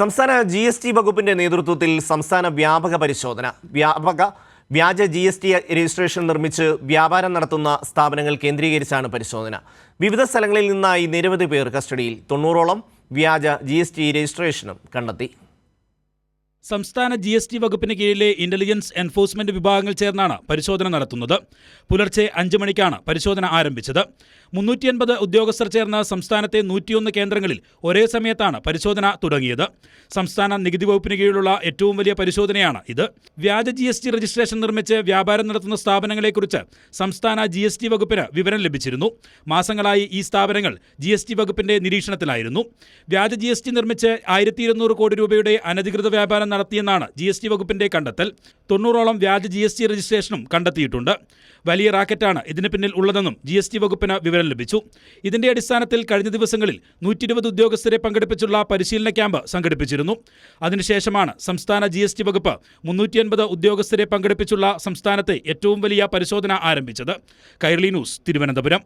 സംസ്ഥാന GST വകുപ്പിന്റെ നേതൃത്വത്തിൽ സംസ്ഥാന വ്യാപക പരിശോധന. വ്യാജ GST രജിസ്ട്രേഷൻ നിർമ്മിച്ച് വ്യാപാരം നടത്തുന്ന സ്ഥാപനങ്ങൾ കേന്ദ്രീകരിച്ചാണ് പരിശോധന. വിവിധ സ്ഥലങ്ങളിൽ നിന്നായി നിരവധി പേർ കസ്റ്റഡിയിൽ. 90ഓളം വ്യാജ GST രജിസ്ട്രേഷനും കണ്ടെത്തി. സംസ്ഥാന GST വകുപ്പിന് കീഴിലെ ഇന്റലിജൻസ് എൻഫോഴ്സ്മെന്റ് വിഭാഗങ്ങൾ ചേർന്നാണ് പരിശോധന നടത്തുന്നത്. പുലർച്ചെ 5 മണിക്കാണ് പരിശോധന ആരംഭിച്ചത്. 380 ഉദ്യോഗസ്ഥർ ചേർന്ന സംസ്ഥാനത്തെ 101 കേന്ദ്രങ്ങളിൽ ഒരേ സമയത്താണ് പരിശോധന തുടങ്ങിയത്. സംസ്ഥാന നികുതി വകുപ്പിന് കീഴിലുള്ള ഏറ്റവും വലിയ പരിശോധനയാണ് ഇത്. വ്യാജ GST രജിസ്ട്രേഷൻ നിർമ്മിച്ച് വ്യാപാരം നടത്തുന്ന സ്ഥാപനങ്ങളെക്കുറിച്ച് സംസ്ഥാന GST വകുപ്പിന് വിവരം ലഭിച്ചിരുന്നു. മാസങ്ങളായി ഈ സ്ഥാപനങ്ങൾ GST വകുപ്പിന്റെ നിരീക്ഷണത്തിലായിരുന്നു. വ്യാജ GST നിർമ്മിച്ച് 1200 കോടി രൂപയുടെ അനധികൃത വ്യാപാരം നടത്തിയെന്നാണ് GST വകുപ്പിന്റെ കണ്ടെത്തൽ. 90ഓളം വ്യാജ GST രജിസ്ട്രേഷനും കണ്ടെത്തിയിട്ടുണ്ട്. വലിയ റാക്കറ്റാണ് ഇതിന് പിന്നിൽ ഉള്ളതെന്നും GST വകുപ്പിന് വിവരം ലഭിച്ചു. ഇതിന്റെ അടിസ്ഥാനത്തിൽ കഴിഞ്ഞ ദിവസങ്ങളിൽ 120 ഉദ്യോഗസ്ഥരെ പങ്കെടുപ്പിച്ചുള്ള പരിശീലന ക്യാമ്പ് സംഘടിപ്പിച്ചിരുന്നു. അതിനുശേഷമാണ് സംസ്ഥാന GST വകുപ്പ് 380 ഉദ്യോഗസ്ഥരെ പങ്കെടുപ്പിച്ചുള്ള സംസ്ഥാനത്തെ ഏറ്റവും വലിയ പരിശോധന ആരംഭിച്ചത്. കൈരളി ന്യൂസ്, തിരുവനന്തപുരം.